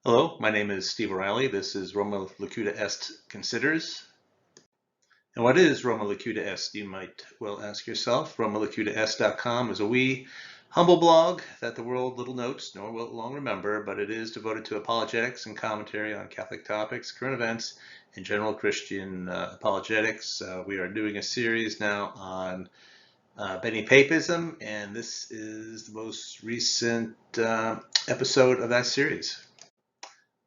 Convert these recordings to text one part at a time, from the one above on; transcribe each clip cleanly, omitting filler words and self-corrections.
Hello, my name is Steve O'Reilly. This is Roma Locuta Est Considers. And what is Roma Locuta Est, you might well ask yourself. RomaLocutaEst.com is a wee, humble blog that the world little notes nor will long remember, but it is devoted to apologetics and commentary on Catholic topics, current events, and general Christian apologetics. We are doing a series now on Benepapism, and this is the most recent episode of that series.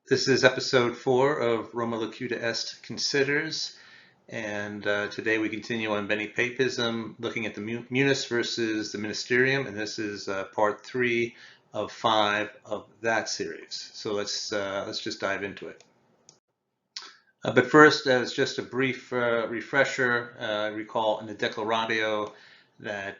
This is episode 4 of Roma Locuta Est Considers, and today we continue on Benepapism, looking at the Munus versus the Ministerium, and this is part 3 of 5 of that series. So let's just dive into it. But first, as just a brief refresher, recall in the Declaratio that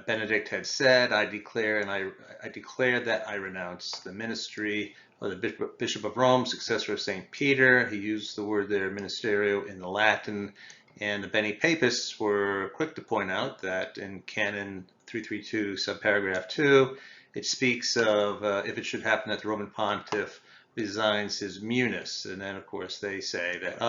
Benedict had said, I declare that I renounce the ministry of the Bishop of Rome, successor of St. Peter. He used the word there, ministerio, in the Latin, and the Benepapists were quick to point out that in Canon 332, subparagraph 2, it speaks of if it should happen that the Roman Pontiff resigns his munus, and then of course they say that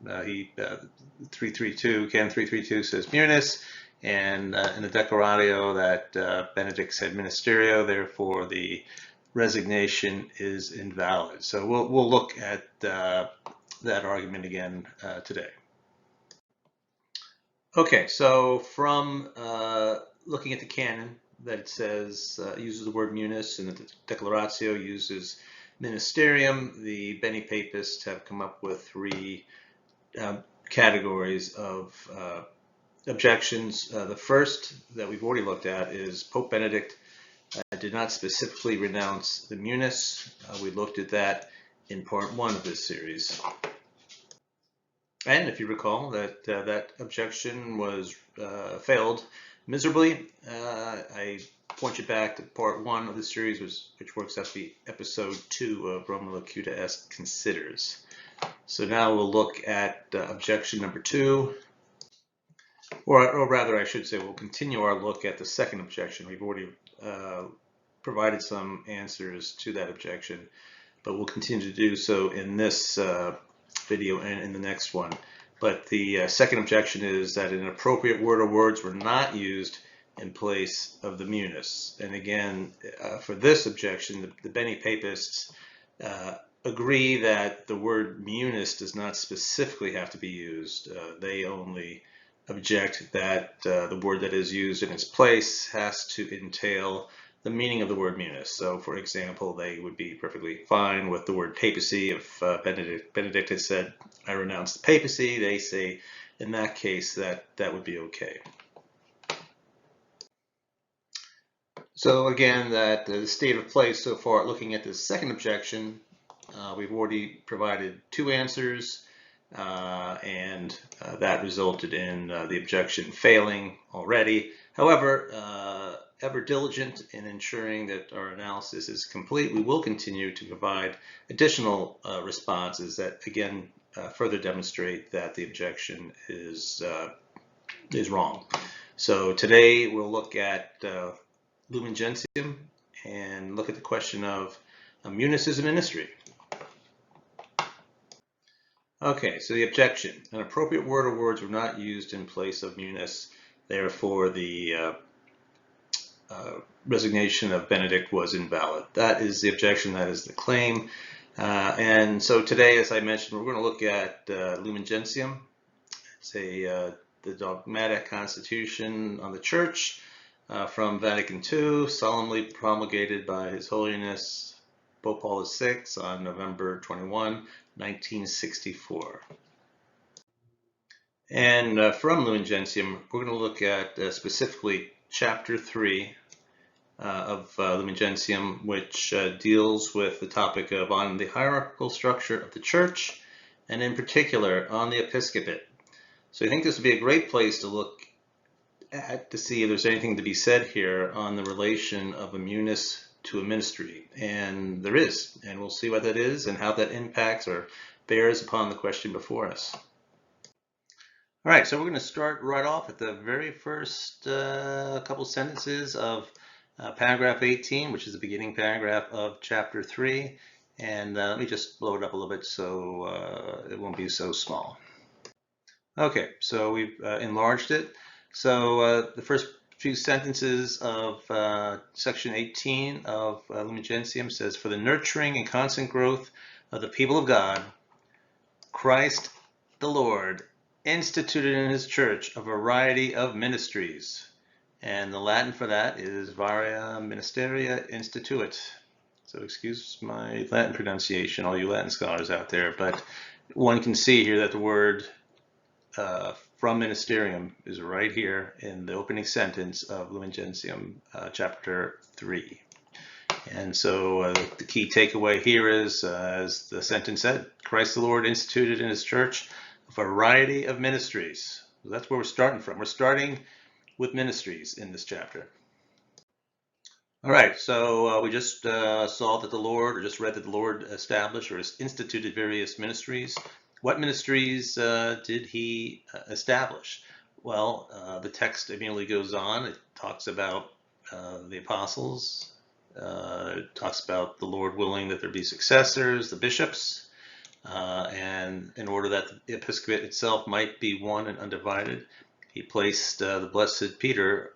Canon 332 says munus, and in the Declaratio that Benedict said ministerio, therefore the resignation is invalid. So we'll look at that argument again today. Okay, so from looking at the canon that it says uses the word munus, and the Declaratio uses ministerium, the Benepapists have come up with 3 categories of objections. The first that we've already looked at is Pope Benedict did not specifically renounce the munus. We looked at that in part 1 of this series. And if you recall, that objection was failed miserably. I point you back to part 1 of the series, which works out to be episode 2 of Roma Locuta Est Considers. So now we'll look at objection number 2. Or rather, I should say, we'll continue our look at the second objection. We've already provided some answers to that objection, but we'll continue to do so in this video and in the next one. But the second objection is that an appropriate word or words were not used in place of the munus. And again, for this objection, the Benepapists agree that the word munus does not specifically have to be used. They only object that the word that is used in its place has to entail the meaning of the word munus. So, for example, they would be perfectly fine with the word papacy. If Benedict had said, I renounce the papacy, they say in that case that would be okay. So again, that the state of play so far, looking at the second objection, we've already provided 2 answers. And that resulted in the objection failing already. However, ever diligent in ensuring that our analysis is complete, we will continue to provide additional responses that, again, further demonstrate that the objection is wrong. So today we'll look at Lumen Gentium and look at the question of munus as a ministry. Okay, so the objection. An appropriate word or words were not used in place of munus. Therefore, the resignation of Benedict was invalid. That is the objection. That is the claim. And so today, as I mentioned, we're going to look at Lumen Gentium. It's the dogmatic constitution on the Church from Vatican II, solemnly promulgated by His Holiness Pope Paul VI on November 21, 1964. And from Lumen Gentium, we're going to look at specifically Chapter 3 of Lumen Gentium, which deals with the topic of on the hierarchical structure of the Church, and in particular on the episcopate. So I think this would be a great place to look at to see if there's anything to be said here on the relation of a munus to a ministry, and there is, and we'll see what that is and how that impacts or bears upon the question before us. All right, so we're going to start right off at the very first couple sentences of paragraph 18, which is the beginning paragraph of chapter 3, And let me just blow it up a little bit so it won't be so small. Okay, so we've enlarged it. So the first few sentences of section 18 of Lumen Gentium says, "For the nurturing and constant growth of the people of God, Christ the Lord instituted in his church a variety of ministries." And the Latin for that is varia ministeria instituit. So excuse my Latin pronunciation, all you Latin scholars out there, but one can see here that the word from Ministerium is right here in the opening sentence of Lumen Gentium, chapter 3. And so the key takeaway here is, as the sentence said, Christ the Lord instituted in his church a variety of ministries. So that's where we're starting from. We're starting with ministries in this chapter. All right, so we just saw that the Lord, or just read that the Lord established or instituted various ministries. What ministries did he establish? Well, the text immediately goes on. It talks about the apostles. It talks about the Lord willing that there be successors, the bishops, and in order that the episcopate itself might be one and undivided, he placed the blessed Peter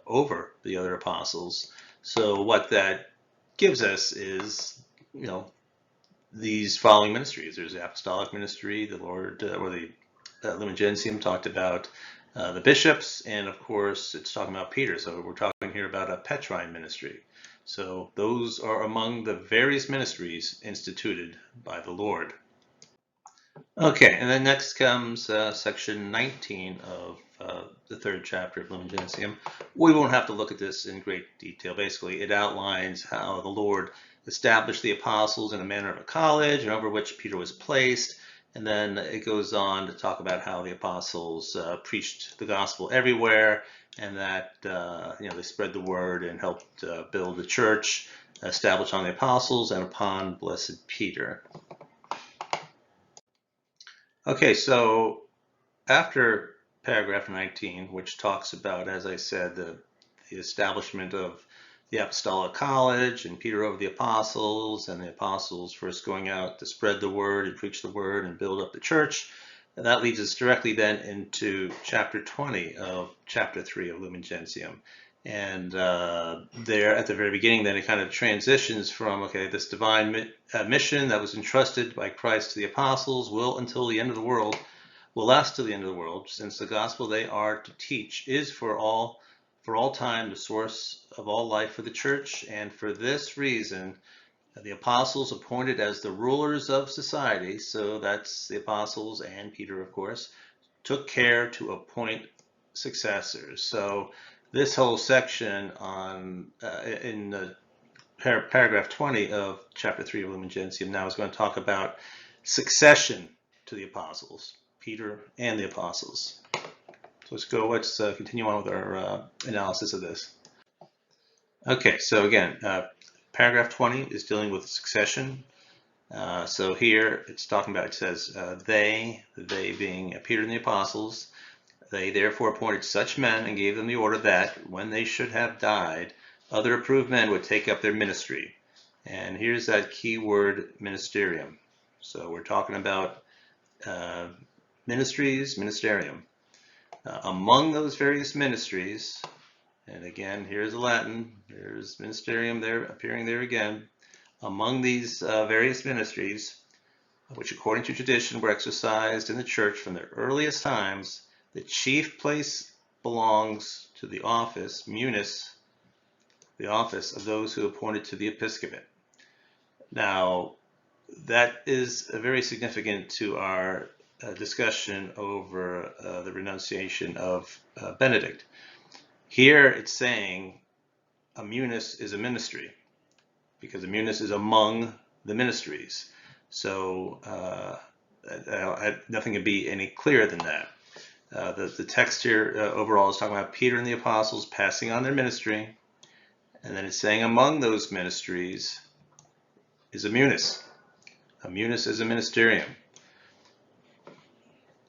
over the other apostles. So what that gives us is, these following ministries. There's the apostolic ministry, the Lord, or the Lumen Gentium talked about the bishops, and of course it's talking about Peter. So we're talking here about a Petrine ministry. So those are among the various ministries instituted by the Lord. Okay, and then next comes section 19 of the third chapter of Lumen Gentium. We won't have to look at this in great detail. Basically, it outlines how the Lord established the apostles in a manner of a college, and over which Peter was placed. And then it goes on to talk about how the apostles preached the gospel everywhere, and that they spread the word and helped build the church, established on the apostles and upon blessed Peter. Okay, so after paragraph 19, which talks about, as I said, the establishment of the apostolic college and Peter over the apostles, and the apostles first going out to spread the word and preach the word and build up the church, and that leads us directly then into chapter 20 of chapter 3 of Lumen Gentium. And there at the very beginning, then it kind of transitions from, okay, this divine mission that was entrusted by Christ to the apostles will last till the end of the world, since the gospel they are to teach is for all time the source of all life for the church. And for this reason, the apostles appointed as the rulers of society, so that's the apostles and Peter, of course, took care to appoint successors. So this whole section on in paragraph 20 of chapter 3 of Lumen Gentium now is going to talk about succession to the apostles, Peter and the apostles. So let's continue on with our analysis of this. Okay, so again, paragraph 20 is dealing with succession. So here it's talking about, it says, they being Peter and the apostles, they therefore appointed such men and gave them the order that, when they should have died, other approved men would take up their ministry. And here's that key word, ministerium. So we're talking about ministries, ministerium. Among those various ministries, and again, here's the Latin, there's ministerium there, appearing there again. Among these various ministries, which according to tradition were exercised in the church from the earliest times, the chief place belongs to the office, Munus, the office of those who appointed to the episcopate. Now, that is very significant to our discussion over the renunciation of Benedict. Here it's saying a Munus is a ministry, because a Munus is among the ministries. So nothing can be any clearer than that. The text here overall is talking about Peter and the apostles passing on their ministry, and then it's saying among those ministries is a Munus. A Munus is a ministerium.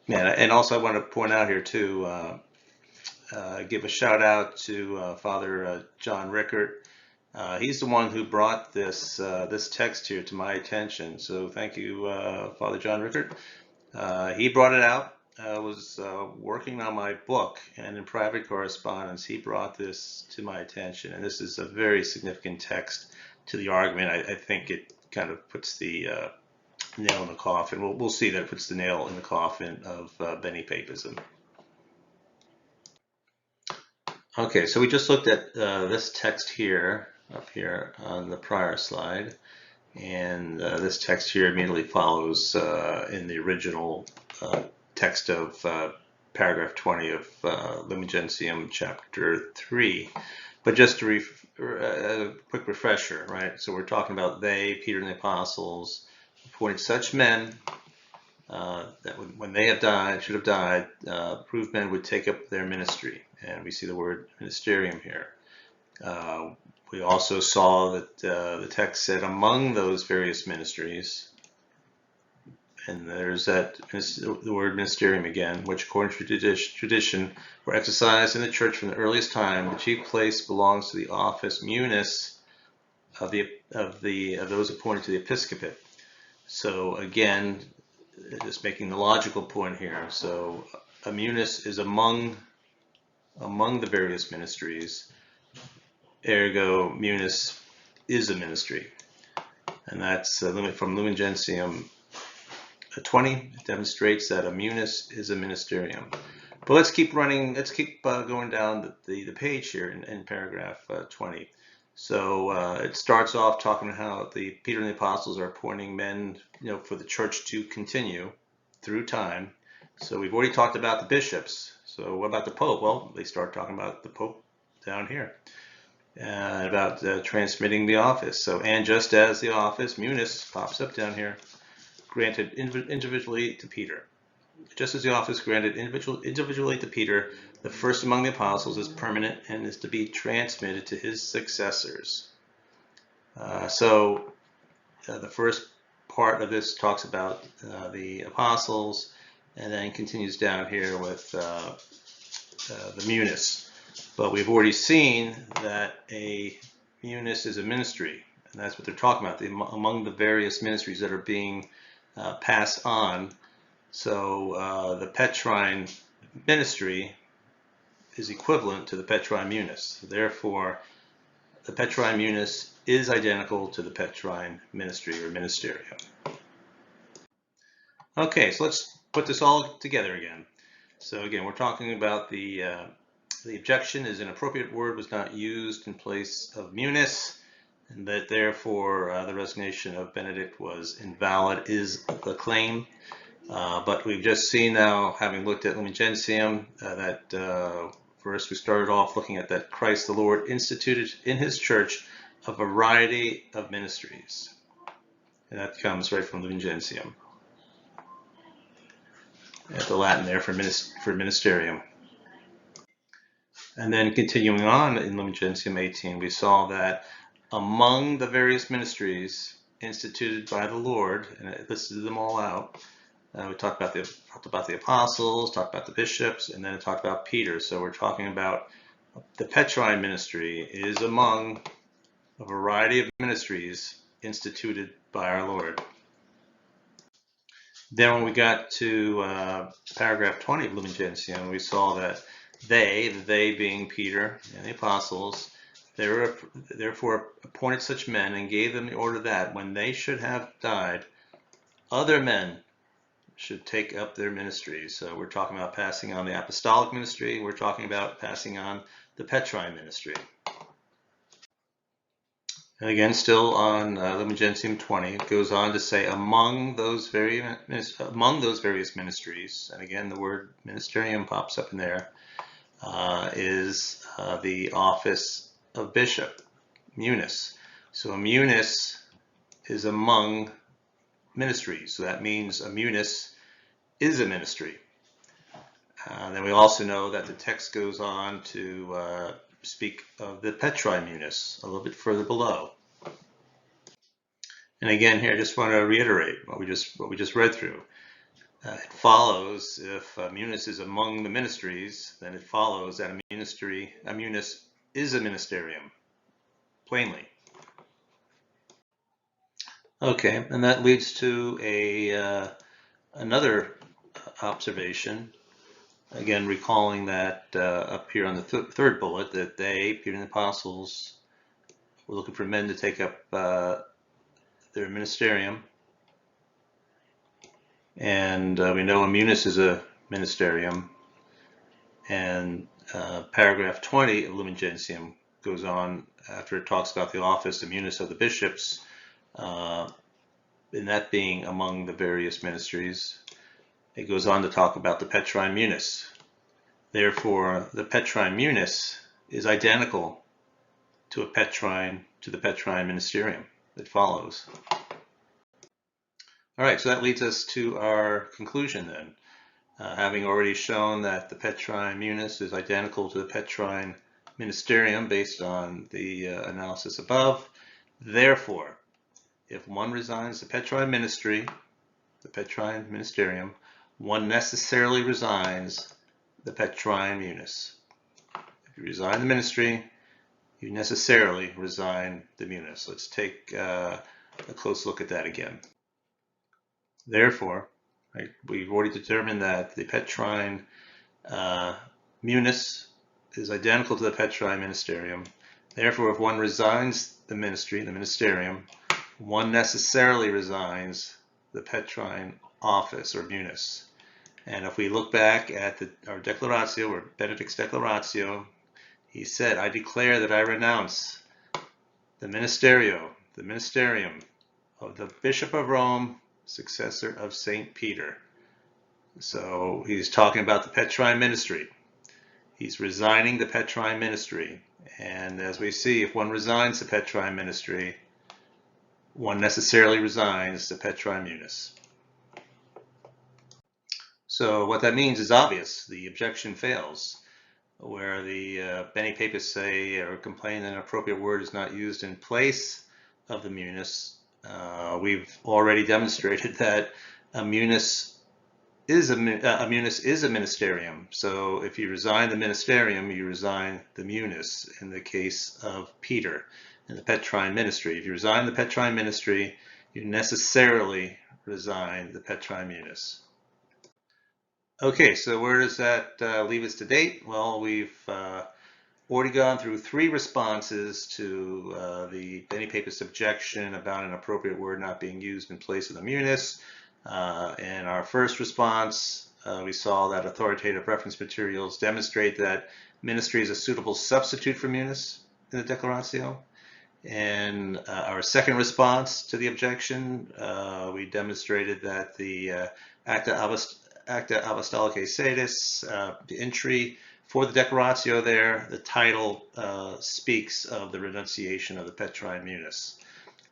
And also I want to point out here too, give a shout out to Father John Rickert. He's the one who brought this this text here to my attention. So thank you, Father John Rickard. He brought it out. I was working on my book, and in private correspondence, he brought this to my attention. And this is a very significant text to the argument. I think it kind of puts the nail in the coffin. We'll see that it puts the nail in the coffin of Benepapism. Okay, so we just looked at this text here, up here on the prior slide. And this text here immediately follows in the original text of paragraph 20 of Lumen Gentium chapter 3. But just a quick refresher, right? So we're talking about they, Peter and the apostles, appointed such men that when they have died, should have died, approved men would take up their ministry. And we see the word ministerium here. We also saw that the text said among those various ministries, and there's the word ministerium again, which according to tradition were exercised in the church from the earliest time. The chief place belongs to the office munus of those appointed to the episcopate. So again, just making the logical point here. So a munus is among the various ministries. Ergo, munus is a ministry, and that's from Lumen Gentium 20. It demonstrates that a munus is a ministerium. But let's keep running. Let's keep going down the page here in paragraph 20. So it starts off talking about how Peter and the apostles are appointing men, for the church to continue through time. So we've already talked about the bishops. So what about the Pope? Well, they start talking about the Pope down here. About transmitting the office. So, and just as the office, munus, pops up down here, granted individually to Peter. Just as the office granted individually to Peter, the first among the apostles is permanent and is to be transmitted to his successors. So the first part of this talks about the apostles, and then continues down here with the munus. But we've already seen that a munus is a ministry, and that's what they're talking about, among the various ministries that are being passed on. So the Petrine ministry is equivalent to the Petrine munus. Therefore, the Petrine munus is identical to the Petrine ministry or ministerium. Okay, so let's put this all together again. So again, we're talking about the objection is an appropriate word was not used in place of munus, and that therefore the resignation of Benedict was invalid is the claim. But we've just seen now, having looked at Lumen Gentium, that first we started off looking at that Christ the Lord instituted in his church a variety of ministries. And that comes right from Lumen Gentium. At the Latin there for ministerium. And then continuing on in Lumen Gentium 18, we saw that among the various ministries instituted by the Lord, and it listed them all out, we talked about the apostles, talked about the bishops, and then it talked about Peter. So we're talking about the Petrine ministry is among a variety of ministries instituted by our Lord. Then when we got to paragraph 20 of Lumen Gentium, we saw that they being Peter and the apostles, they were therefore appointed such men and gave them the order that when they should have died, other men should take up their ministries. So we're talking about passing on the apostolic ministry. We're talking about passing on the Petrine ministry. And again, still on Lumen Gentium 20, it goes on to say among those various ministries, and again the word ministerium pops up in there, is the office of bishop, munus. So a munus is among ministries. So that means a munus is a ministry. Then we also know that the text goes on to speak of the Petrine munus a little bit further below. And again, here I just want to reiterate what we just read through. It follows if a munus is among the ministries, then it follows that a munus is a ministerium. plainly. Okay, and that leads to another observation. Again, recalling that up here on the third bullet, that they, Peter and the Apostles, were looking for men to take up their ministerium. And we know Munus is a ministerium. And paragraph 20 of Lumen Gentium goes on after it talks about the office of Munus of the bishops, and that being among the various ministries. It goes on to talk about the Petrine Munus. Therefore, the Petrine Munus is identical to the Petrine Ministerium that follows. All right, so that leads us to our conclusion then. Having already shown that the Petrine Munus is identical to the Petrine Ministerium based on the analysis above, therefore, if one resigns the Petrine ministry, the Petrine Ministerium, one necessarily resigns the Petrine Munus. If you resign the ministry, you necessarily resign the Munus. Let's take a close look at that again. Therefore, right, we've already determined that the Petrine Munus is identical to the Petrine Ministerium. Therefore, if one resigns the ministry, the ministerium, one necessarily resigns the Petrine office or Munus. And if we look back at our Declaratio, or Benedict's Declaratio, he said, I declare that I renounce the Ministerium of the Bishop of Rome, successor of St. Peter. So he's talking about the Petrine ministry. He's resigning the Petrine ministry. And as we see, if one resigns the Petrine ministry, one necessarily resigns the Petrine Munus. So what that means is obvious. The objection fails. Where the Benepapists say or complain that an appropriate word is not used in place of the Munus, we've already demonstrated that a Munus is a ministerium. So if you resign the ministerium, you resign the Munus in the case of Peter in the Petrine ministry. If you resign the Petrine ministry, you necessarily resign the Petrine Munus. Okay, so where does that leave us to date? Well, we've already gone through 3 responses to the Benepapist objection about an appropriate word not being used in place of the Munus. In our first response, we saw that authoritative reference materials demonstrate that ministry is a suitable substitute for Munus in the Declaratio. In our second response to the objection, we demonstrated that the Acta Apostolicae Sedis, the entry for the Declaratio there, the title speaks of the renunciation of the Petrine Munus.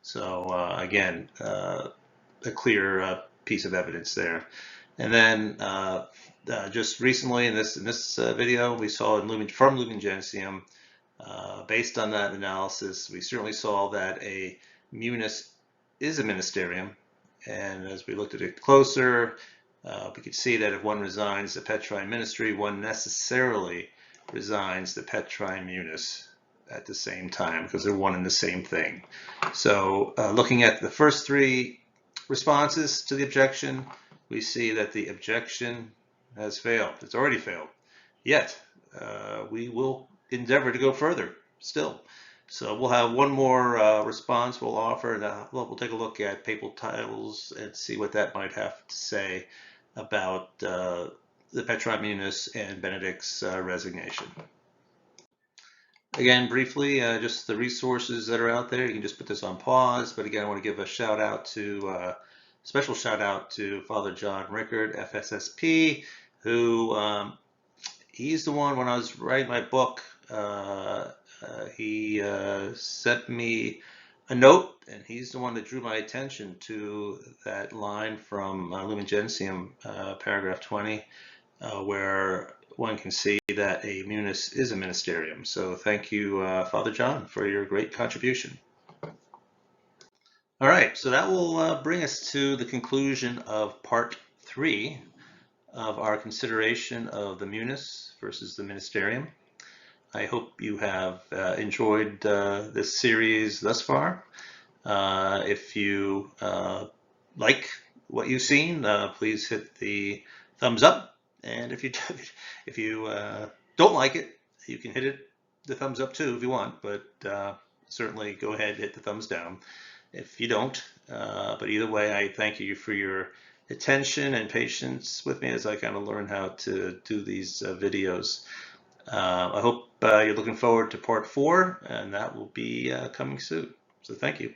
So again, a clear piece of evidence there. And then just recently in this video, we saw from Lumen Gentium, based on that analysis, we certainly saw that a Munus is a ministerium. And as we looked at it closer, we could see that if one resigns the Petrine ministry, one necessarily resigns the Petrine Munus at the same time, because they're one and the same thing. So looking at the first 3 responses to the objection, we see that the objection has failed. It's already failed. Yet, we will endeavor to go further still. So we'll have one more response we'll offer, and we'll take a look at papal titles and see what that might have to say about the Petrine Munus and Benedict's resignation. Again, briefly, just the resources that are out there. You can just put this on pause, but again, I want to give a shout out to, special shout out to Father John Rickard, FSSP, who he's the one, when I was writing my book, he sent me a note, and he's the one that drew my attention to that line from Lumen Gentium, paragraph 20, where one can see that a Munus is a ministerium. So thank you, Father John, for your great contribution. All right, so that will bring us to the conclusion of part 3 of our consideration of the Munus versus the Ministerium. I hope you have enjoyed this series thus far. If you like what you've seen, please hit the thumbs up. And if you don't like it, you can hit the thumbs up too if you want, but certainly go ahead and hit the thumbs down if you don't. But either way, I thank you for your attention and patience with me as I kind of learn how to do these videos. I hope you're looking forward to part 4, and that will be coming soon. So thank you.